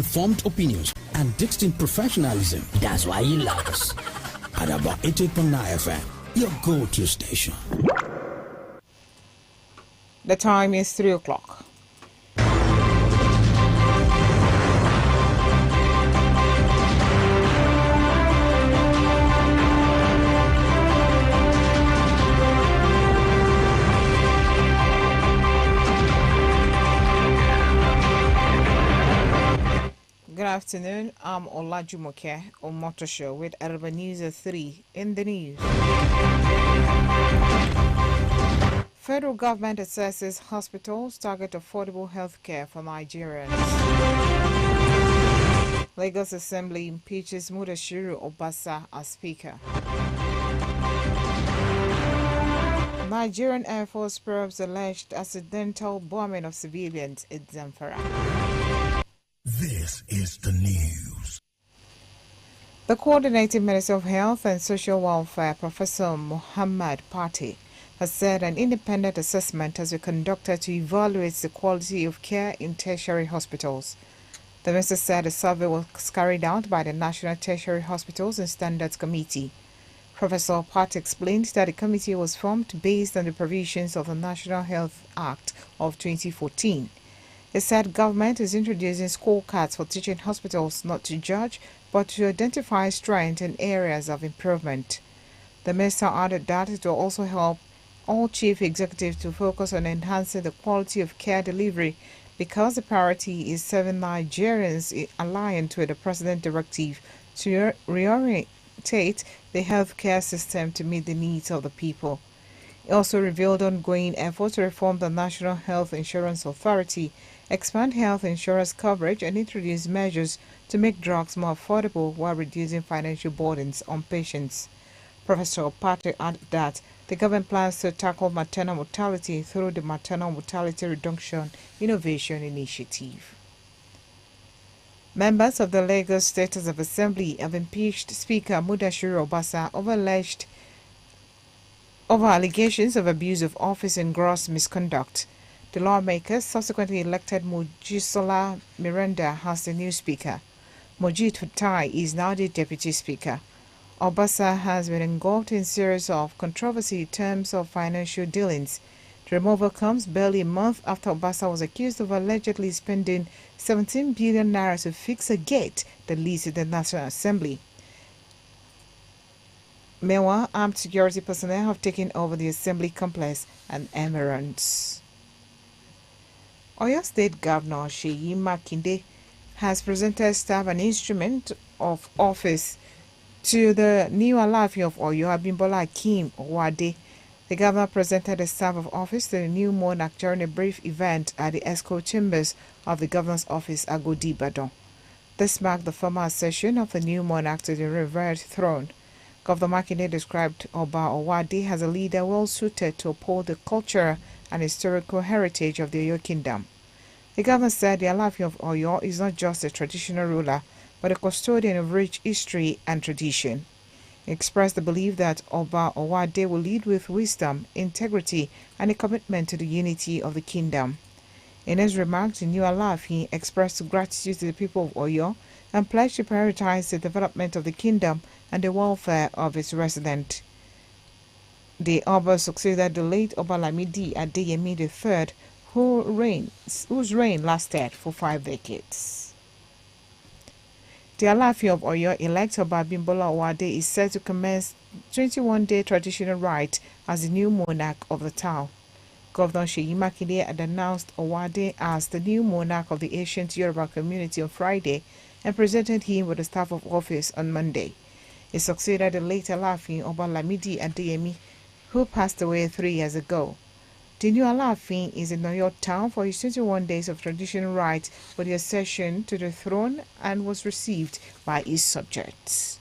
informed opinions, and distinct professionalism. That's why you love us. Adaba 88.9 FM, your go-to station. The time is 3 o'clock. Good afternoon, I'm Olajumoke on Motor Show with Adaba News at 3 in the news. Federal government assesses hospitals target affordable health care for Nigerians. Lagos Assembly impeaches Mudashiru Obasa as Speaker. Nigerian Air Force probes alleged accidental bombing of civilians in Zamfara. This is the news. The Coordinating Minister of Health and Social Welfare, Professor Muhammad Pate, has said an independent assessment has been conducted to evaluate the quality of care in tertiary hospitals. The minister said a survey was carried out by the National Tertiary Hospitals and Standards Committee. Professor Pate explained that the committee was formed based on the provisions of the National Health Act of 2014. He said government is introducing scorecards for teaching hospitals not to judge, but to identify strengths and areas of improvement. The minister added that it will also help all chief executives to focus on enhancing the quality of care delivery because the priority is serving Nigerians aligned with the President's directive to reorientate the healthcare system to meet the needs of the people. He also revealed ongoing efforts to reform the National Health Insurance Authority, expand health insurance coverage, and introduce measures to make drugs more affordable while reducing financial burdens on patients. Professor Pate added that the government plans to tackle maternal mortality through the Maternal Mortality Reduction Innovation Initiative. Members of the Lagos State Assembly have impeached Speaker Mudashiru Obasa over allegations of abuse of office and gross misconduct. The lawmakers subsequently elected Mojisola Miranda as the new speaker. Moji Fatai is now the deputy speaker. Obasa has been engulfed in a series of controversy in terms of financial dealings. The removal comes barely a month after Obasa was accused of allegedly spending 17 billion naira to fix a gate that leads to the National Assembly. Meanwhile, armed security personnel have taken over the assembly complex and environs. Oyo State Governor Seyi Makinde has presented staff an instrument of office to the new Alaafin of Oyo, Abimbola Akeem Owade. The governor presented the staff of office to the new monarch during a brief event at the Esco Chambers of the governor's office, Agodi Ibadan. This marked the formal accession of the new monarch to the revered throne. Governor Makinde described Oba Owade as a leader well suited to uphold the cultural and historical heritage of the Oyo Kingdom. The governor said the Alaafin of Oyo is not just a traditional ruler, but a custodian of rich history and tradition. He expressed the belief that Oba Owade will lead with wisdom, integrity, and a commitment to the unity of the kingdom. In his remarks, the new Alaafin expressed gratitude to the people of Oyo and pledged to prioritize the development of the kingdom and the welfare of its residents. The Oba succeeded the late Oba Lamidi Adeyemi III, whose reign lasted for 5 decades. The Alaafin of Oyo, elect Oba Abimbola Owade, is set to commence 21-day traditional rite as the new monarch of the town. Governor Seyi Makinde had announced Owade as the new monarch of the ancient Yoruba community on Friday and presented him with the staff of office on Monday. He succeeded the late Alaafin Oba Lamidi Adeyemi, who passed away 3 years ago. The new Alaafin is in Oyo town for his 21 days of traditional rites for the accession to the throne and was received by his subjects.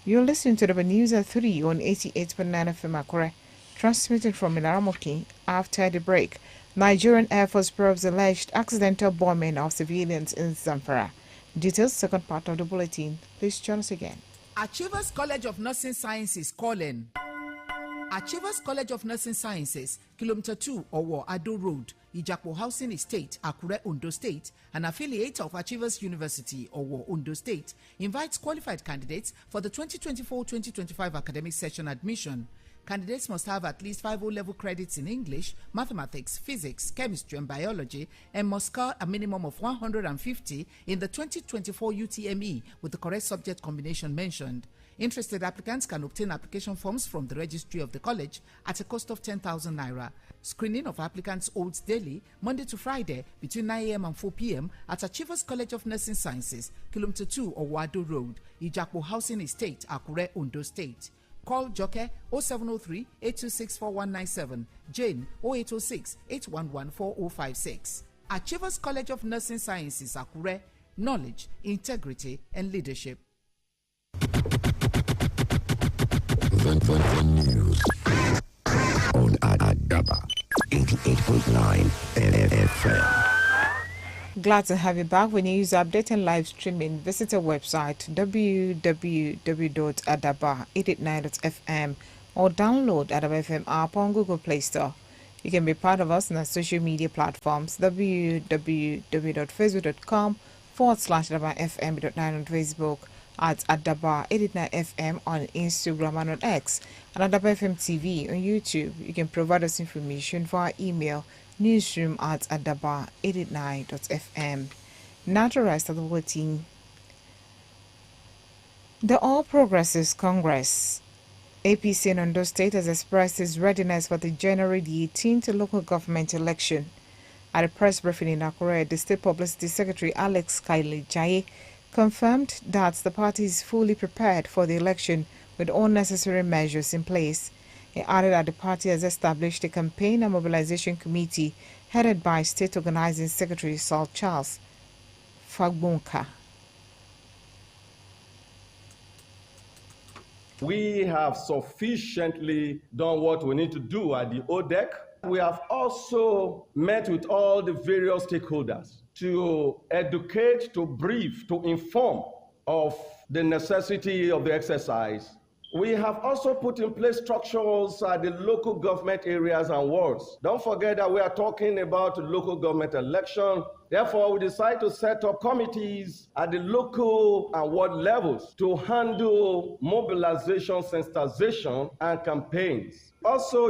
You're listening to the news at 3 on 88.9 FM Akure, transmitted from Ilaramoki. After the break, Nigerian Air Force probes alleged accidental bombing of civilians in Zamfara. Details, second part of the bulletin. Please join us again. Achievers College of Nursing Sciences calling. Achievers College of Nursing Sciences, Kilometer 2 Owo Ado Road, Ijapo Housing Estate, Akure, Ondo State, an affiliate of Achievers University, Owo, Ondo State, invites qualified candidates for the 2024-2025 academic session admission. Candidates must have at least 5 O-level credits in English, mathematics, physics, chemistry, and biology, and must score a minimum of 150 in the 2024 UTME with the correct subject combination mentioned. Interested applicants can obtain application forms from the registry of the college at a cost of 10,000 naira. Screening of applicants holds daily, Monday to Friday, between 9 a.m. and 4 p.m. at Achievers College of Nursing Sciences, Kilometer 2 Owado Road, Ijapo Housing Estate, Akure, Ondo State. Call Joke 0703 826 4197, Jane 0806 811 4056. Achievers College of Nursing Sciences, Akure, knowledge, integrity, and leadership. The news on Adaba 88.9 FM. Glad to have you back with news update and live streaming. Visit our website www.adaba889.fm or download AdabaFM app on Google Play Store. You can be part of us on our social media platforms www.facebook.com/AdabaFM.9 on Facebook, at Adaba89FM on Instagram and on X, and AdabaFM TV on YouTube. You can provide us information via email newsroom@adaba889.fm. Now to rest of the bulletin. The All Progressives Congress, APC in Ondo State, has expressed its readiness for the January the 18th local government election. At a press briefing in Akure, the State Publicity Secretary Alex Kaile-Jaye confirmed that the party is fully prepared for the election with all necessary measures in place. He added that the party has established a campaign and mobilization committee headed by State Organizing Secretary Saul Charles Fagbonka. We have sufficiently done what we need to do at the ODEC. We have also met with all the various stakeholders to educate, to brief, to inform of the necessity of the exercise. We have also put in place structures at the local government areas and wards. Don't forget that we are talking about local government election. Therefore, we decide to set up committees at the local and ward levels to handle mobilization, sensitization, and campaigns. Also,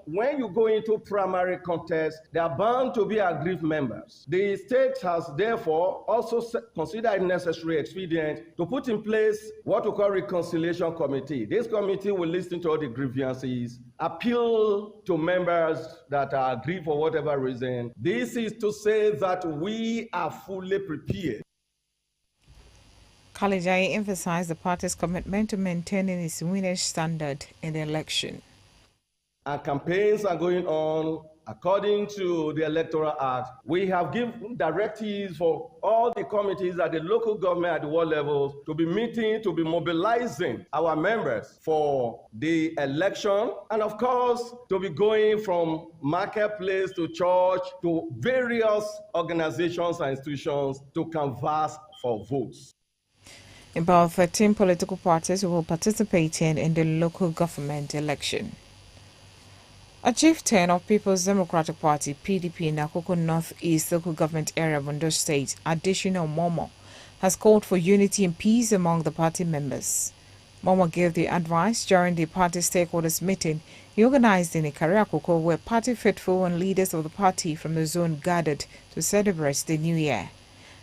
when you go into primary contests, there are bound to be aggrieved members. The state has therefore also considered it necessary expedient to put in place what we call reconciliation committee. This committee will listen to all the grievances, appeal to members that are aggrieved for whatever reason. This is to say that we are fully prepared. Kaile-Jaye emphasized the party's commitment to maintaining its winners standard in the election. And campaigns are going on according to the Electoral Act. We have given directives for all the committees at the local government at the ward levels to be meeting, to be mobilizing our members for the election, and of course, to be going from marketplace to church to various organizations and institutions to canvass for votes. About 13 political parties will participate in the local government election. A chieftain of People's Democratic Party (PDP) in Akoko North-East local government area of Ondo State, Additional Momo, has called for unity and peace among the party members. Momo gave the advice during the party stakeholders meeting he organized in Akoko, where party faithful and leaders of the party from the zone gathered to celebrate the new year.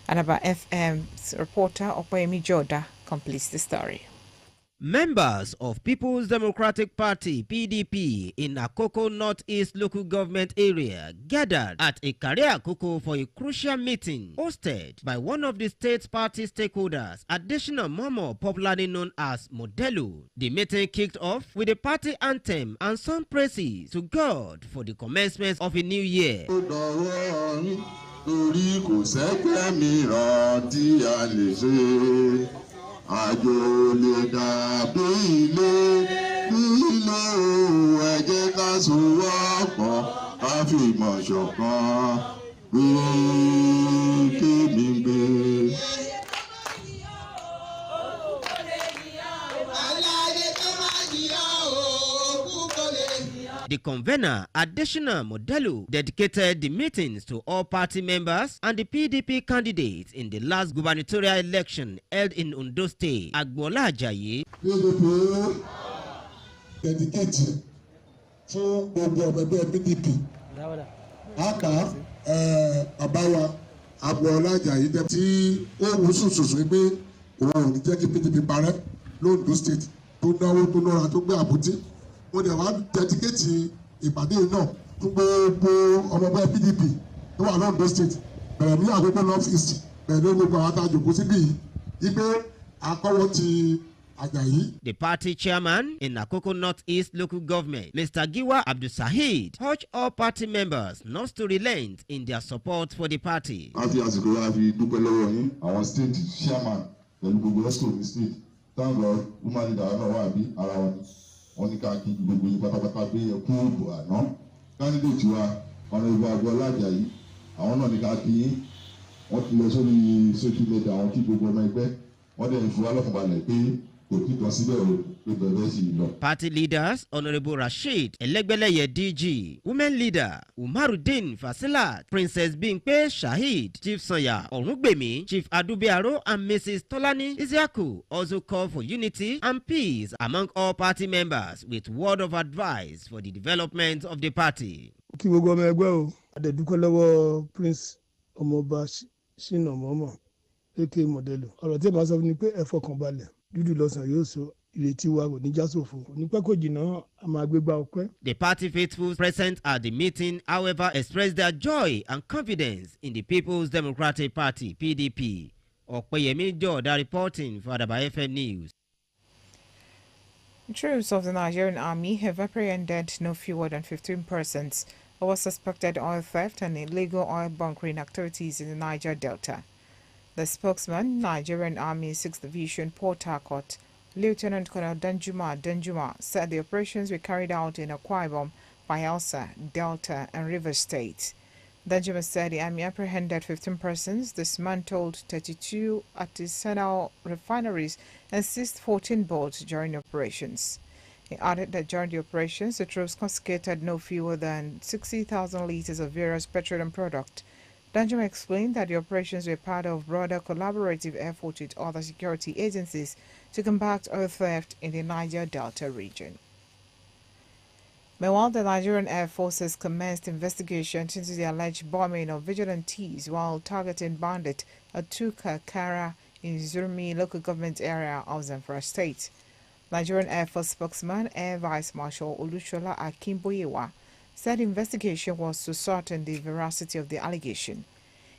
AdabaFM's reporter Opoyemi Joda completes the story. Members of People's Democratic Party (PDP) in Akoko North-East local government area gathered at Akoko for a crucial meeting hosted by one of the state's party stakeholders, Additional Momo, popularly known as Modelo. The meeting kicked off with a party anthem and some praises to God for the commencement of a new year. Àjò lè dàbí ilé nínú ẹ jẹ́ ká sowọ́pọ̀ ká fìmọ̀ ṣọ̀kan gbé kémi gbé. Aláyé tó máa jìyà òkú kò lè convener, Additional Modelu, dedicated the meetings to all party members and the PDP candidates in the last gubernatorial election held in Ondo State. Agbola Ajayi. PDP dedicated fún gbogbo ọ̀bẹ̀bẹ̀ PDP. Aka Abawa Agbola Ajayi tí ó wù sùsùsù pé òun ò ní jẹ́ kí PDP parẹ́ l'Ondo State tó náwó tó lọ́ra tó gbé àbútí. Ó dẹ̀ wá dedicate ìpàdé náà fún gbogbo ọmọọgbẹ́ PDP tó wà l'Ondo State bẹ̀rẹ̀ ní Akojopo North East bẹ̀rẹ̀ ní gbogbo àwọn àtàjòkó síbí yìí pé akọ́wọ́ ti Ajayi. The party chairman in Akoko North East local government, Mr. Giwa Abdulsahid, urged all party members not to relent in their support for the party. A fi àsìkò yà fi dúpẹ́ lọ́wọ́ yín àwọn state chairman pẹ̀lú gbogbo esco ní state thank God woman leader náà wà bí ara wọn ní ká kí gbogbo yín pátápátá gbé ẹkú òbò àná candidate wa ọ̀nà ìbò Agbola Ajayi àwọn náà ní ká kí yín wọ́n ti lọ sórí social media àwọn kí gbogbo ọmọ ẹgbẹ́ wọ́n dẹ̀ fún wa lọ́kànbalẹ̀ pé party leaders Honorable Rashid Elegbeleye DG, women leader Umarudin Fasilat, Princess Bimpe Shahid, Chief Soya Orugbemi, Chief Adubiaro and Mrs. Tolani Isiaku also call for unity and peace among all party members with word of advice for the development of the party. Kí gbogbo ọmọ ẹgbẹ́ o, adẹ̀dúkọ́ lọ́wọ́ Prince Ọmọọba Shina Momo, AK Modelu. Ọ̀rọ̀ tí màá sọ ni pé ẹ fọkàn balẹ̀. The party faithfuls present at the meeting, however, expressed their joy and confidence in the People's Democratic Party, PDP. Okpeyemi Joda reporting for AdabaFM News. Troops of the Nigerian Army have apprehended no fewer than 15 persons over suspected oil theft and illegal oil bunkering activities in the Niger Delta. The spokesman, Nigerian Army 6th Division, Port Harcourt, Lieutenant Colonel Danjuma, said the operations were carried out in Akwa Ibom, Bayelsa, Delta, and Rivers States. Danjuma said the Army apprehended 15 persons, dismantled 32 artisanal refineries, and seized 14 boats during operations. He added that during the operations, the troops confiscated no fewer than 60,000 litres of various petroleum products. Danjuma explained that the operations were part of broader collaborative effort with other security agencies to combat oil theft in the Niger Delta region. Meanwhile, the Nigerian Air Forces commenced investigations into the alleged bombing of vigilantes while targeting bandits at Tukakara in Zurmi local government area of Zamfara State. Nigerian Air Force spokesman Air Vice Marshal Olushola Akimboyewa said investigation was to ascertain the veracity of the allegation.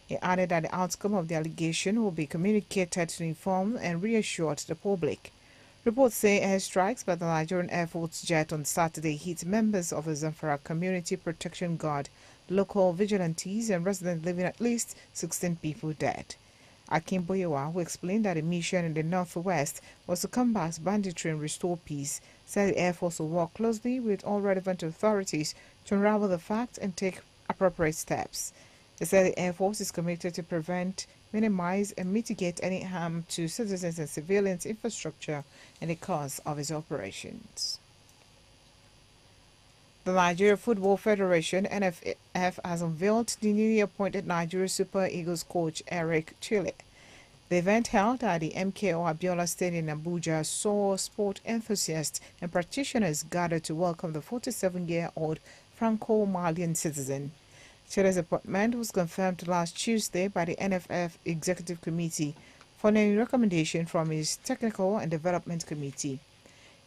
He added that the outcome of the allegation will be communicated to inform and reassure the public. Reports say airstrikes by the Nigerian Air Force jet on Saturday hit members of the Zamfara Community Protection Guard, local vigilantes, and residents, leaving at least 16 people dead. Akimboyewa, who explained that the mission in the northwest was to combat banditry and restore peace, said the Air Force will work closely with all relevant authorities to unravel the facts and take appropriate steps. He said the Air Force is committed to prevent, minimize, and mitigate any harm to citizens and civilians' infrastructure in the course of its operations. The Nigeria Football Federation, NFF, has unveiled the newly appointed Nigeria Super Eagles coach Eric Chile. The event held at the MKO Abiola Stadium in Abuja saw sport enthusiasts and practitioners gather to welcome the 47-year-old Franco-Malian citizen. Chile's appointment was confirmed last Tuesday by the NFF Executive Committee following recommendation from its Technical and Development Committee.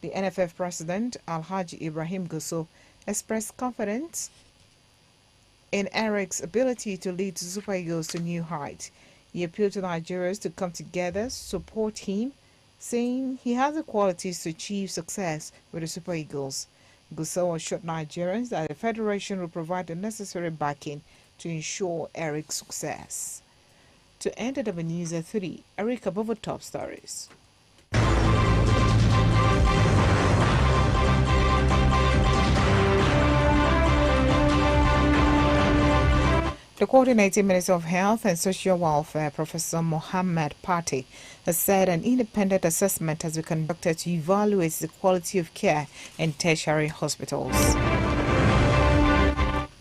The NFF President, Alhaji Ibrahim Gusso, expressed confidence in Eric's ability to lead the Super Eagles to new heights. He appealed to Nigerians to come together, support him, saying he has the qualities to achieve success with the Super Eagles. Gusso assured Nigerians that the Federation will provide the necessary backing to ensure Eric's success. To end the news at 3, Eric above the top stories. The Coordinating Minister of Health and Social Welfare, Professor Mohammed Pate, has said an independent assessment has been conducted to evaluate the quality of care in tertiary hospitals.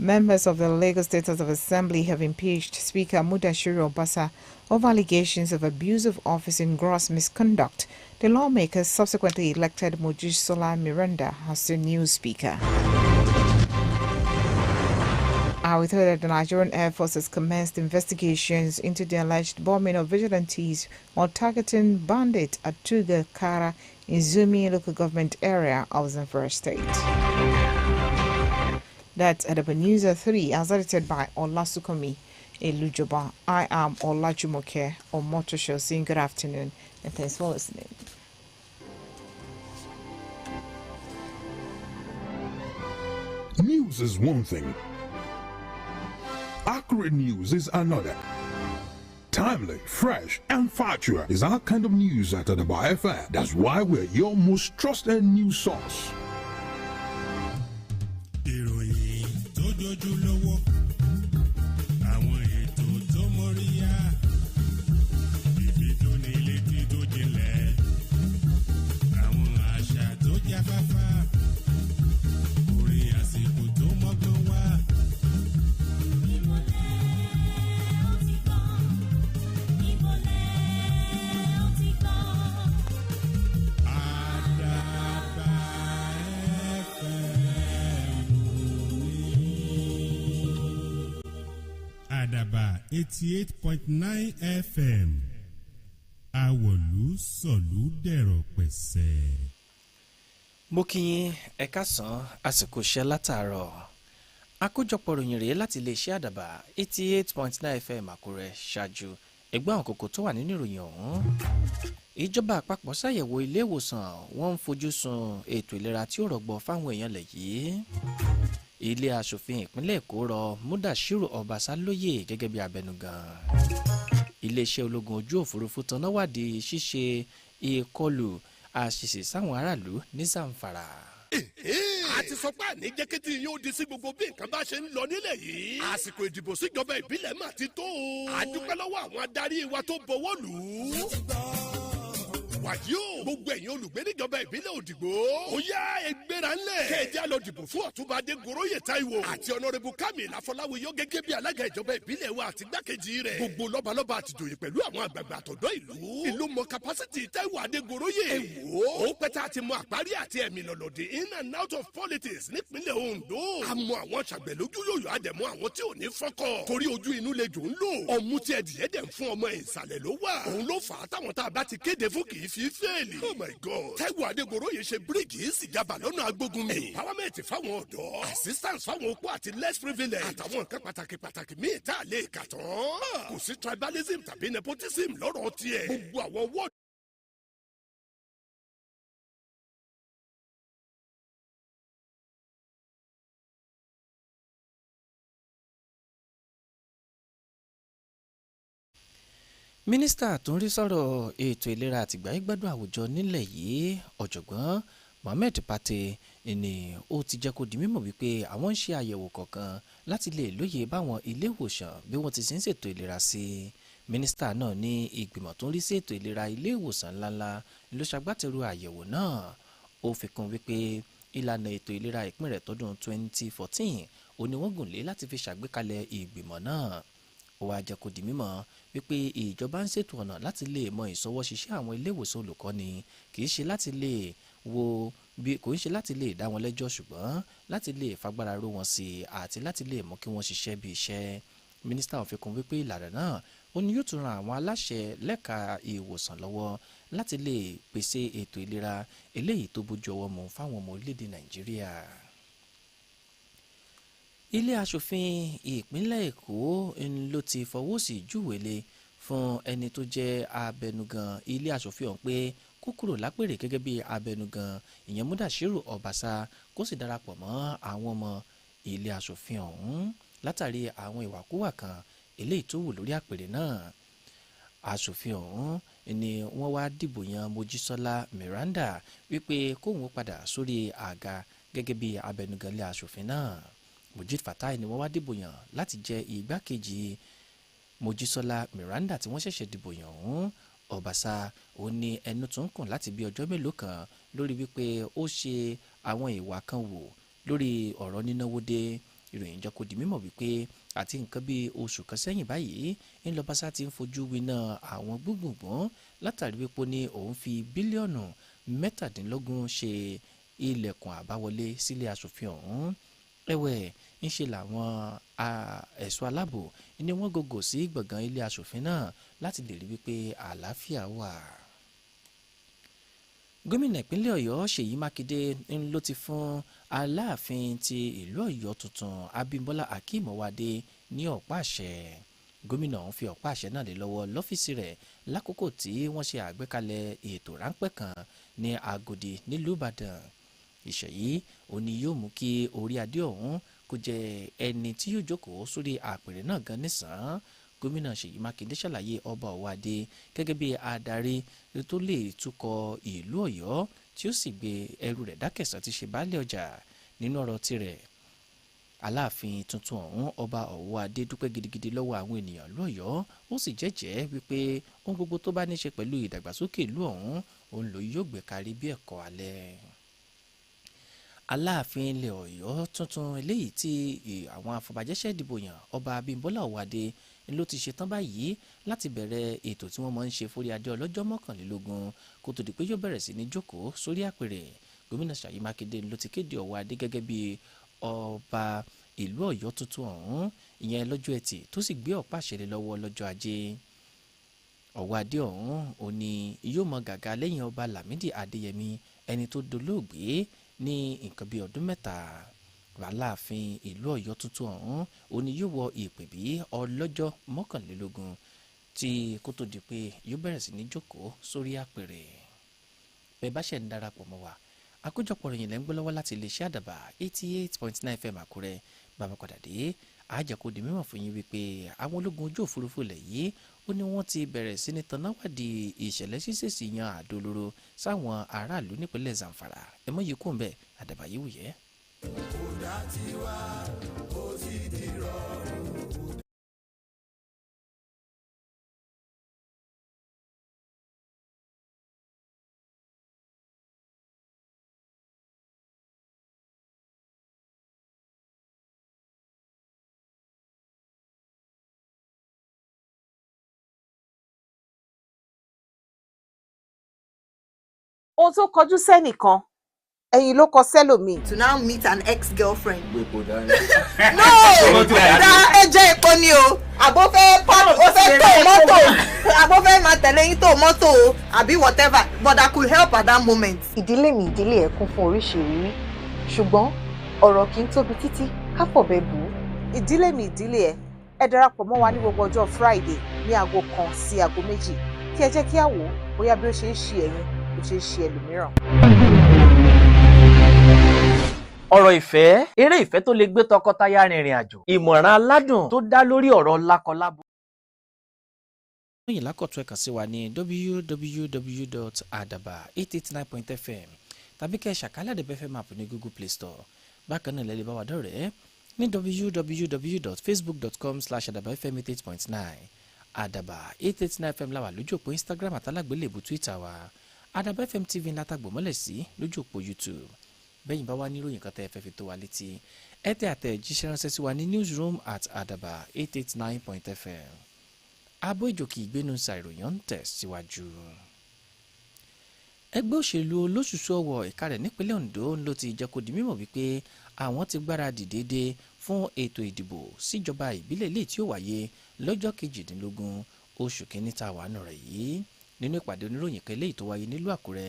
Members of the Lagos State House of Assembly have impeached Speaker Mudashiru Obasa of allegations of abuse of office and gross misconduct. The lawmakers subsequently elected Mojisola Miranda as the new speaker. We heard that the Nigerian Air Force has commenced investigations into the alleged bombing of vigilantes while targeting bandits at Tuga Kara in Zumi local government area of Zamfara State. That's Adaba News at 3, as edited by Olasukomi Elujoba. I am Olajumoke Omotosho, saying good afternoon and thanks for listening. News is one thing. Accurate news is another. Timely, fresh, and factual is our kind of news at AdabaFM. That's why we're your most trusted news source. Iroyin tó dojú lówó, àwọn ètò tó móríyá, ìfitónilétí tó jinlẹ̀, àwọn àṣà tó jáfáfá, orin àsìkò tó mọ́gbọ́n wá. Adaba 88.9 FM. Àwọ̀lú sọ̀lú dẹ̀rọ̀ pẹ̀sẹ̀. Mo kí yín ẹ káàsán àsìkò iṣẹ́ látàárọ̀. Àkójọpọ̀ ròyìn rèé láti iléeṣẹ́ Àdàbà 88.9 FM Àkúrẹ́ ṣáájú ẹgbẹ́ àwọn kókó tó wà nínú ìròyìn ọ̀hún. Ìjọba àpapọ̀ ṣàyẹ̀wò ilé ìwòsàn wọ́n ń fojú sun ètò ìlera tí ó rọgbọ fáwọn èèyàn lẹ̀ yìí. Ilé aṣòfin ìpínlẹ̀ Èkó rọ Mudashiru Obasa lóyè gẹ́gẹ́ bí abẹnugan. Iléeṣẹ́ ológun ojú òfurufú tanná wádìí ṣíṣe ìkọlù àṣìṣe sáwọn aráàlú ní Zamfara. A ti sọ pé àní jẹ́kẹ́tì yóò di sí gbogbo bí nǹkan bá ṣe ń lọ nílẹ̀ yìí. Àsìkò ìdìbò síjọba ìbílẹ̀ mà ti tó o. A dúpẹ́ lọ́wọ́ àwọn adarí wa tó bọwọ́ lù ú. Wàyí o, gbogbo ẹ̀yin olùgbé níjọba ìbílẹ̀ Òdìgbò. Ó yá ẹgbẹ́ra ńlẹ̀. Kẹ̀jẹ́ lọ dìbò fún Ọ̀túnba Adégoróyè Táíwò àti Ọ̀nàrẹ́bù Kamil Afọláwíyọ gẹ́gẹ́ bí alága ìjọba ìbílẹ̀ wa àti gbákejì rẹ̀. Gbogbo lọ́balọ́ba àti ìjòyè pẹ̀lú àwọn àgbààgbà àtọ̀dọ́ ìlú. Ìlú mọ kapásítì Táíwò Adégoróyè. Ẹ wò ó. Ó pẹ́ tá a ti mọ àparí àti ẹ̀mí lọ́lọ́dẹ in and out of politics nípínlẹ̀ Ondo. A mọ àwọn ṣàgbẹ̀lójú yòyò àdẹ̀mọ́ àwọn tí ò ní fọ́kọ̀. Torí ojú inú lè jò ń lò. Ọmú tí ẹdìyẹ dẹ̀ ń fún ọmọ ìsàlẹ̀ ló wà. Òun ló fà á táwọn tá a bá ti kéde fún kì í fi fẹ́ẹ̀lì. Oh my God. Táíwò Adégoróyè ṣe bíríìjì ìsìjàmbá lọ́nà agbógunmi. Empowerment fáwọn ọ̀dọ́. Assistance fáwọn opó àti less privilege. Àtàwọn nǹkan pàtàkì míì tá a lè kà tán. Kò sí tribalism tàbí nepotism lọ́rọ̀ tiẹ̀. Gbogbo àwọn wọ́ọ̀dù. Mínísítà tó ń rí sọ̀rọ̀ ètò ìlera àtìgbà ìgbádùn àwùjọ nílẹ̀ yìí ọ̀jọ̀gbọ́n Mohammed Pate ni ó ti jẹ́ kó di mímọ̀ wípé àwọn ń ṣe àyẹ̀wò kọ̀ọ̀kan láti lè lóye báwọn ilé ìwòsàn bí wọ́n ti ń ṣètò ìlera sí. Mínísítà náà ní ìgbìmọ̀ tó ń rí sí ètò ìlera ilé ìwòsàn ńláńlá ló ṣagbátẹrù àyẹ̀wò náà. Ó fi kún wípé ìlànà ètò ìlera ìpínlẹ̀ tọdún 2014 ó ní wọ́n gùn lé láti fi ṣàgbékalẹ̀ ìgbìmọ̀ náà. Ó wá jẹ́ kó di mímọ̀ wípé ìjọba ń ṣètò ọ̀nà láti lè mọ ìṣọwọ́ ṣiṣẹ́ àwọn ilé ìwòsàn olùkọ́ni kì í ṣe láti lè wo bí kò ń ṣe láti lè dá wọn lẹ́jọ́ ṣùgbọ́n láti lè fagbára ró wọn sí àti láti lè mú kí wọ́n ṣiṣẹ́ bí iṣẹ́. Mínísítà fi kún wípé ìlànà náà ó ní yóò tún ran àwọn aláṣẹ lẹ́ka ìwòsàn lọ́wọ́ láti lè pèsè ètò ìlera eléyìí tó bójú ọwọ́ mu fáwọn ọmọ orílẹ̀-èdè Nàìjíríà. Ilé aṣòfin ìpínlẹ̀ Èkó ló ti fọwọ́ sí júwèlé fún ẹni tó jẹ́ abẹnugan ilé aṣòfin ọ̀hún pé kó kúrò lápèrè gẹ́gẹ́ bí abẹnugan ìyẹn Mudashiru Obasa kó sì darapọ̀ mọ́ àwọn ọmọ ilé aṣòfin ọ̀hún látàrí àwọn ìwàkúwà kan eléyìí tó wù lórí àpèrè náà. Aṣòfin ọ̀hún ni wọ́n wá dìbò yan Mojísọ́lá Miranda wípé kóun padà sórí àga gẹ́gẹ́ bí abẹnugan ilé aṣòfin náà. Mujid Fatai ni wọ́n wá dìbò yàn láti jẹ́ igbákejì Mojísọ́lá Miranda tí wọ́n ṣẹ̀ṣẹ̀ dìbò yàn ọ̀hún. Obasa ó ní ẹnu tó ń kùn láti bí ọjọ́ mélòó kan lórí wípé ó ṣe àwọn ìwà kan wò lórí ọ̀rọ̀ nínáwó dé ìròyìn jẹ́ kó di mímọ̀ wípé àti nǹkan bíi oṣù kan sẹ́yìn báyìí ńlọbàṣá ti ń fojú winá àwọn gbùngbùngbùn látàrí wípé ní òun fi bílíọ̀nù 17 ṣe ilẹ̀kùn àbáwọlé sílé aṣòfin ọ̀hún. ẹ̀wẹ̀ ńṣe làwọn ẹ̀ṣọ́ aláàbò ni wọ́n gògò sí gbọ̀ngàn ilé aṣòfin náà láti lè rí wípé àlàáfíà wà. gómìnà ìpínlẹ̀ ọ̀yọ́ ṣèyí mákindé ló ti fún aláàfin ti ìlú ọ̀yọ́ tuntun abímbọ́lá akeem ọwádé ní ọ̀pá àṣẹ. gómìnà ọ̀hún fi ọ̀pá àṣẹ náà lé lọ́wọ́ lọ́fíìsì rẹ̀ lákòókò tí wọ́n ṣe àgbékalẹ̀ ètò ráńpẹ́ kan ní agodi nílùú ìbàdàn. ìṣẹ̀yí òní yóò mú kí orí adé ọ̀hún kó jẹ́ ẹni tí yóò jókòó sórí àpèrè náà gan nísàn-án. gómìnà ṣèyí mákindé ṣàlàyé ọba ọwádé gẹ́gẹ́ bí adarí tó lè túkọ̀ ìlú ọ̀yọ́ tí ó sì gbé ẹrù rẹ̀ dákẹ̀sán ti ṣe baálẹ̀ ọjà. nínú ọ̀rọ̀ tirẹ̀ aláàfin tuntun ọ̀hún ọba ọwádé dúpẹ́ gidigidi lọ́wọ́ àwọn ènìyàn ìlú ọ̀yọ́ ó sì jẹ́jẹ́ wípé ohun gbogbo tó bá ní ṣe pẹ̀lú ìdàgbàsókè ìlú ọ̀hún òun ló yóò gbé kárí bí ẹ̀kọ́ alẹ́. aláàfin ilẹ̀ ọ̀yọ́ tuntun eléyìí tí àwọn afọbajẹ́ṣẹ́ ìdìbò yàn ọba abímbọ́lá ọwádé ló ti ṣetán báyìí láti bẹ̀rẹ̀ ètò tí wọ́n máa ń ṣe forí adé ọlọ́jọ́ 21 kó tó di pé yóò bẹ̀rẹ̀ sí ní jókòó sórí àpèrè. gómìnà ṣàyí mákindé ló ti kéde ọwádé gẹ́gẹ́ bí ọba ìlú ọ̀yọ́ tuntun ọ̀hún ìyẹn lọ́jọ́ ẹtì tó sì gbé ọ̀pá àṣẹ lọ́wọ́ lọ́jọ́ ajé. ọwádé ọ̀hún òní yóò mọ gàgà lẹ́yìn ọba lámìdí adéyẹmí ẹni tó dolóògbé ní nǹkan bíi ọdún 3. aláàfin ìlú ọ̀yọ́ tuntun ọ̀hún òní yóò wọ ìpè bí ọlọ́jọ́ 21 tí kó tó di pé yóò bẹ̀rẹ̀ sí ní jókòó sórí àpèrè. bẹ́ẹ̀ bá ṣe ń darapọ̀ mọ́ wa àkójọpọ̀ ìròyìn lẹ́ ń gbọ́ lọ́wọ́ láti iléeṣẹ́ àdàbà 88.9 FM àkúrẹ́. bàbá padà dé àjẹkù di mímọ̀ fún yín wípé àwọn ológun ojú òfurufú lẹ̀ yìí ó ní wọ́n ti bẹ̀rẹ̀ sí ní tanáwádìí ìṣẹ̀lẹ̀ ṣíṣèṣì yan àdó olóró sáwọn aráàlú nípínlẹ̀ Zamfara. ẹ mọ̀ yìí kò ń bẹ̀ àdàbà yìí wù yẹ́. ọ̀dà tiwa ó ti di rọrùn. ohun tó kọjú sẹ́nìkan ẹ̀yìn ló kọ sẹ́lòmíì. to now meet an ex-girlfriend. no ẹ jẹ́ epo ni o àbó fẹ́ tó mọ́tò àbó fẹ́ máa tẹ̀lé yín tó mọ́tò o àbí whatever but I could help at that moment. ìdílé mi ìdílé ẹ̀ kún fún oríṣiríṣi ṣùgbọ́n ọ̀rọ̀ kì í tóbi títí ká fọ̀bẹ bù ú. ìdílé mi ìdílé ẹ darapọ̀ mọ́ wa ní gbogbo ọjọ́ Friday ní aago 1 sí aago 2 kí ẹ jẹ́ kí a wò ó bóyá bí ó ṣe ń ṣe ẹ̀yin bó ṣe ń ṣe ẹlòmíràn. ọ̀rọ̀ ìfẹ́ eré ìfẹ́ tó lè gbé tọkọtaya rìnrìn àjò ìmọ̀ràn aládùn tó dá lórí ọ̀rọ̀ lákọlábo. lóyìn lákọ̀tún ẹ̀ka sí wa ní www.adaba889.fm tàbí kẹ́ ẹ̀ ṣàkálẹ̀ AdabaFM app ní Google Play Store. bákan náà lẹ́lẹ́ bá wa dọ̀rẹ́ ní www.facebook.com/adabafm88.9 Adaba889FM la wà lójú òpó Instagram àtàlágbélébù Twitter wa AdabaFM TV ńlá tàgbò mọ́lẹ̀ sí lójú òpó YouTube. bẹ́yìn bá wá níròyìn kan tẹ́ ẹ fẹ́ fi tó wa létí ẹ tẹ àtẹ̀jíṣẹ́ ránṣẹ́ sí wa ní newsroom@adaba889.fm. abó ìjòkì ìgbénu sa ìròyìn ń tẹ̀ síwájú. ẹgbẹ́ òṣèlú olóṣùṣù ọwọ́ ẹ̀ka rẹ̀ nípínlẹ̀ Ondo ló ti jẹ́ kó di mímọ̀ wípé àwọn ti gbáradì déédé fún ètò ìdìbò síjọba ìbílẹ̀ ilé tí ó wáyé lọ́jọ́ 18 oṣù kìíní tá a wà nù rẹ̀ yìí. nínú ìpàdé oníròyìn kan eléyìí tó wáyé nílùú Àkúrẹ́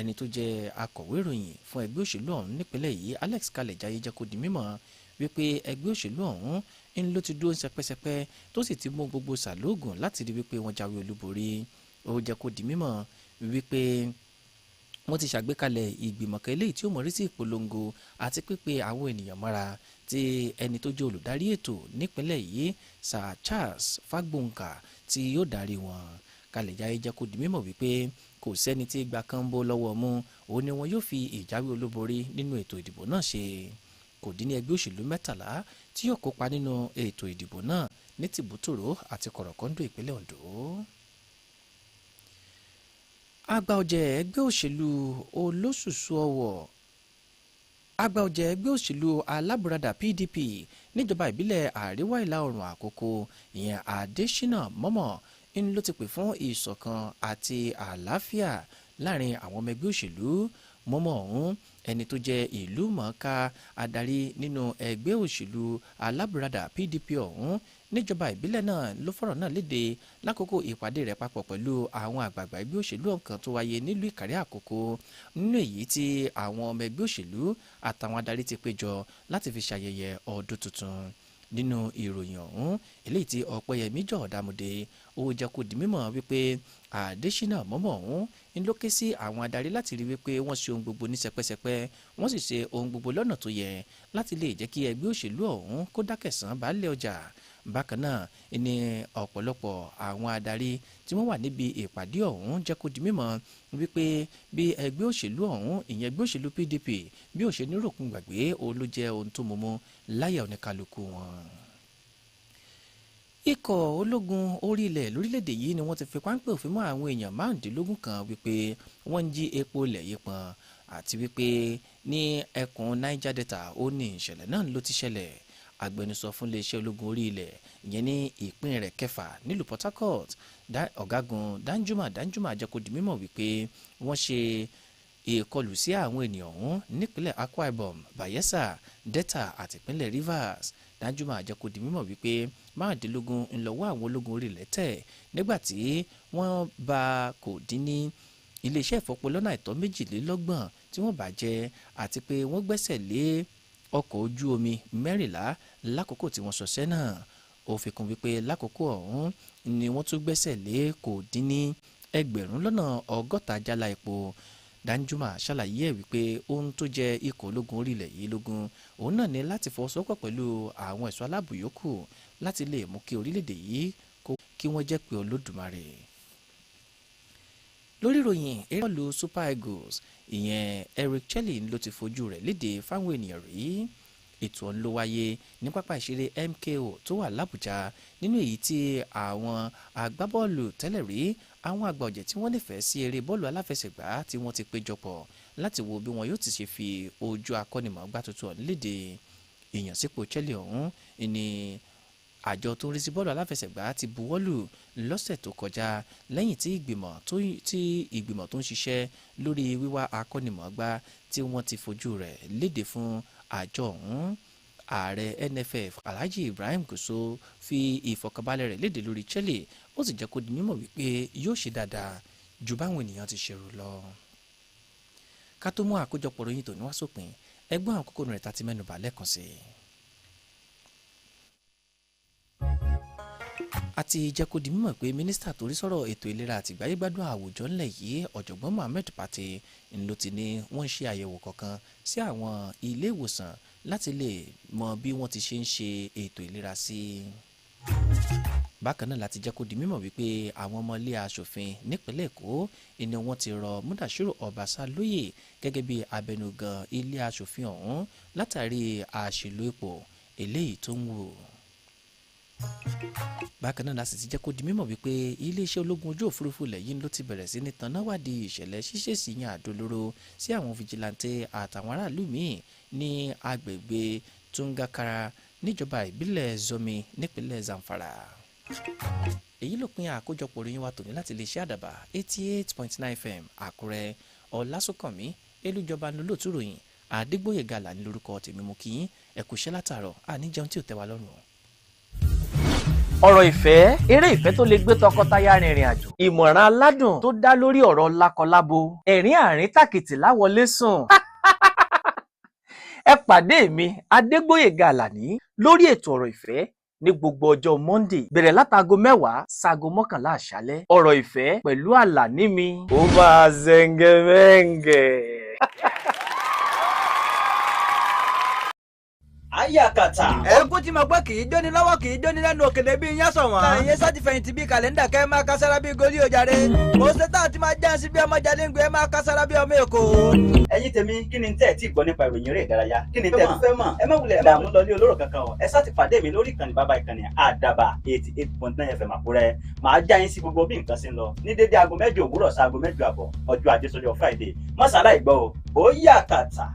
ẹni tó jẹ́ akọ̀wé ìròyìn fún ẹgbẹ́ òṣèlú ọ̀hún nípínlẹ̀ yìí Alex Kalẹ̀jáyé jẹ́ kó di mímọ̀ wípé ẹgbẹ́ òṣèlú ọ̀hún ń ló ti dúró sẹpẹsẹpẹ tó sì ti mú gbogbo sàlóògùn láti rí wípé wọ́n jáwé olúborí. ó jẹ́ kó di mímọ̀ wípé wọ́n ti ṣàgbékalẹ̀ ìgbìmọ̀ kan eléyìí tí ó mọ̀rí sí ìpolongo àti pípe àwọn ènìyàn mọ́ra tí ẹni tó jẹ́ olùdarí ètò nípínlẹ̀ yìí Sir Charles Fagbonka tí yóò darí wọn. Kalẹ̀jáyé jẹ́ kó di mímọ̀ wípé kò sẹ́ni tí ìgbà kan ń bọ́ lọ́wọ́ mú òun ni wọn yóò fi ìjáwé olúborí nínú ètò ìdìbò náà ṣe. kò dín ní ẹgbẹ́ òṣèlú 13 tí yóò kópa nínú ètò ìdìbò náà ní tìbútòrò àti kọ̀rọ̀kọ́ndò ìpínlẹ̀ Ondo. àgbà ọ̀jẹ̀ ẹgbẹ́ òṣèlú olóṣùṣù ọwọ̀ àgbà ọ̀jẹ̀ ẹgbẹ́ òṣèlú alábùradà PDP níjọba ìbílẹ̀ àríwá ìlà oòrùn àkókò ìyẹn Adésínà Mọ́mọ́ ń ló ti pè fún ìṣọ̀kan àti àlàáfíà láàrin àwọn ọmọ ẹgbẹ́ òṣèlú. Mọ́mọ́ ọ̀hún ẹni tó jẹ́ ìlú mọ̀ọ́ká adarí nínú ẹgbẹ́ òṣèlú alábùradà PDP ọ̀hún níjọba ìbílẹ̀ náà ló fọ̀rọ̀ náà léde lákòókò ìpàdé rẹ̀ papọ̀ pẹ̀lú àwọn àgbààgbà ẹgbẹ́ òṣèlú ọ̀kan tó wáyé nílùú Ìkàrẹ́ Àkókò, nínú èyí tí àwọn ọmọ ẹgbẹ́ òṣèlú àtàwọn adarí ti péjọ láti fi ṣàyẹyẹ ọdún tuntun. Nínú ìròyìn ọ̀hún eléyìí tí Ọpẹ́yẹmí Jọ̀ọ́dámúdé ó jẹ́ kó di mímọ̀ wípé Adésínà Mọ́mọ́ ọ̀hún ń ló ké sí àwọn adarí láti rí wípé wọ́n ṣe ohun gbogbo ní sẹpẹ́sẹpẹ́, wọ́n sì ṣe ohun gbogbo lọ́nà tó yẹ láti lè jẹ́ kí ẹgbẹ́ òṣèlú ọ̀hún kó dákẹ̀sán baálé ọjà. Bákan náà ni ọ̀pọ̀lọpọ̀ àwọn adarí tí wọ́n wà níbi ìpàdé ọ̀hún jẹ́ kó di mímọ̀ wípé bí ẹgbẹ́ òṣèlú ọ̀hún ìyẹn ẹgbẹ́ òṣèlú PDP bí ó ṣe níròkun gbàgbé òun ló jẹ́ ohun tó mọmọ láyà oníkálukú wọn. Ikọ̀ ológun orí ilẹ̀ lórílẹ̀‐èdè yìí ni wọ́n ti fi páńpẹ́ òfin mọ́ àwọn èèyàn 15 kan wípé wọ́n ń jí epo ilẹ̀ yìí pọn àti wípé ní ẹkùn Niger Delta ó ní ìṣẹ̀lẹ̀ náà ló ti ṣẹlẹ̀. Agbẹnusọ fún iléeṣẹ́ ológun orí ilẹ̀ ìyẹn ní ìpín rẹ̀ kẹfà nílùú Port Harcourt ọ̀gágun Danjuma jẹ́ kó di mímọ̀ wípé wọ́n ṣe ìkọlù sí àwọn ènìyàn ọ̀hún nípínlẹ̀ Akwa Ibom, Bayelsa, Delta àti ìpínlẹ̀ Rivers. Danjuma jẹ́ kó di mímọ̀ wípé 15 ńlọ́wọ́ àwọn ológun orí ilẹ̀ tẹ̀ nígbà tí wọ́n bá kò dín ní iléeṣẹ́ ìfọpo lọ́nà àìtọ́ 22 tí wọ́n bàjẹ́ àti pé wọ́n gbẹ́sẹ̀ lé ọkọ̀ ojú omi 14 lákòókò tí wọ́n ṣọṣẹ́ náà. Ó fi kún wípé lákòókò ọ̀hún ni wọ́n tún gbẹ́sẹ̀ lé kò dín ní 60 jálá epo. Danjuma ṣàlàyé ẹ̀ wípé ohun tó jẹ́ ikọ̀ ológun orílẹ̀ yìí lógún òun náà ní láti fọwọ́sowọ́pọ̀ pẹ̀lú àwọn ẹ̀ṣọ́ aláàbò yòókù láti lè mú kí orílẹ̀-èdè yìí kí wọ́n jẹ́ pé Olódùmarè. Lórí ìròyìn eré bọ́ọ̀lù Super Eagles ìyẹn Eric Chelle ló ti fojú rẹ̀ léde fáwọn ènìyàn rí. Ètò ọ̀hún ló wáyé ní pápá ìṣeré MKO tó wà l'Àbújá nínú èyí tí àwọn agbábọ́ọ̀lù tẹ́lẹ̀ rí àwọn àgbà ọ̀jẹ̀ tí wọ́n nífẹ̀ẹ́ sí eré bọ́ọ̀lù aláfẹsẹ̀gbá tí wọ́n ti péjọpọ̀ láti wo bí wọn yóò ti ṣe fi ojú akọ́nimọ̀ọ́gbá tuntun ọ̀hún léde. Ìyànsípò Chelle ọ̀hún ni àjọ tó ń rí sí bọ́ọ̀lù aláfẹsẹ̀gbá ti buwọ́lù lọ́sẹ̀ tó kọjá lẹ́yìn tí ìgbìmọ̀ tó ń ṣiṣẹ́ lórí wíwá akọ́nimọ̀ọ́gbá tí wọ́n ti fojú rẹ̀ léde fún àjọ ọ̀hún. Ààrẹ NFF Alhaji Ibrahim Gusau fi ìfọ̀kànbalẹ̀ rẹ̀ léde lórí Chelle, ó sì jẹ́ kó di mímọ̀ wípé yóò ṣe dáadáa ju báwọn ènìyàn ti ṣe rò lọ. Ká tó mú àkójọpọ̀ ròyìn tòní wá sópin, ẹgbọ́n àwọn kókó rẹ̀ tá ti mẹ́nubà lẹ́ẹ̀kan sí i. Àti jẹ́ kó di mímọ̀ pé mínísítà tó rí sọ̀rọ̀ ètò ìlera àti ìgbáyégbádùn àwùjọ ńlẹ̀ yìí ọ̀jọ̀gbọ́n Mohammed Pate ló ti ní wọ́n ń ṣe àyẹ̀wò kọ̀ọ̀kan sí àwọn ilé ìwòsàn láti lè mọ bí wọ́n ti ṣe ń ṣe ètò ìlera sí. Bákan náà láti jẹ́ kó di mímọ̀ wípé àwọn ọmọ ilé aṣòfin nípínlẹ̀ Èkó ni wọ́n ti rọ Mudashiru Obasa lóyè gẹ́gẹ́ bí abẹnugan ilé aṣòfin ọ̀hún látàrí àṣìlò ipò eléyìí tó ń wò. Bákan náà láti ti jẹ́ kó di mímọ̀ wípé iléeṣẹ́ ológun ojú òfurufú ilẹ̀ yìí ló ti bẹ̀rẹ̀ sí ní tanáwádìí ìṣẹ̀lẹ̀ ṣíṣèṣì yan àdólóró sí àwọn fìjìláńtẹ́ àtàwọn aráàlú míì ní agbègbè Tungakara níjọba ìbílẹ̀ Zomi nípínlẹ̀ Zamfara. Èyí ló pín àkójọpọ̀ orin wa tòní láti iléeṣẹ́ Àdàbà 88.9 FM Àkúrẹ́. Ọlásùnkànmí elújọba ní olóòtú ròyìn Adégbóyèga Àlàní lórúkọ tèmi mú kí ẹ kú iṣẹ́ látàárọ̀ àníjẹun tí ò tẹ́ wa lọ́rùn. Ọ̀rọ̀ ìfẹ́, eré ìfẹ́ tó lè gbé tọkọtaya rìnrìn àjò, ìmọ̀ràn aládùn tó dá lórí ọ̀rọ̀ lákọlábo, ẹ̀rín àárín tàkìtì láwọlé sùn. Ẹ pàdé mi Adégbóyèga Àlàní lórí ètò ọ̀rọ̀ ìfẹ́ ní gbogbo ọjọ́ Monday bẹ̀rẹ̀ látago 10 sáago 11 àṣálẹ́. Ọ̀rọ̀ ìfẹ́ pẹ̀lú Àlàní mi ó máa zẹ̀ngẹ̀mẹ̀ngẹ̀. Ayakata. Ẹ̀gún tí mo gbọ́ kì í jóni lọ́wọ́ kì í jóni lẹ́nu òkèlè bíi iyán sọ̀wọ́n. Kàyé sátifẹ̀yìntì bíi kàlẹ́ndà kẹ́ máa kására bíi goli òjàre. Mo ṣe tá àti máa já sí bí ọmọ Jalíngbe máa kására bíi ọmọ Èkó. Ẹ̀yin tèmi kí ni tẹ́ ẹ̀ tí gbọ́ nípa ìròyìn eré ìdárayá? Kí ni tẹ́ ẹ fẹ́ mọ̀? Ẹ má wulẹ̀ dààmú lọ ní olóró kankan o. Ẹ sá ti pàdé mi lórí ìkànnì bàbá ìkànnì Àdàbà 88.9 FM Àkúrẹ́. Màá já yín sí gbogbo bí nǹkan ṣe ń lọ. Ní dédé aago 7 òwúrọ̀ sí aago 8 àbọ̀ ọjọ́ Ajé sọ́jọ́ Friday. Má ṣàlàyé gbọ́ o. Ó yàkàtà.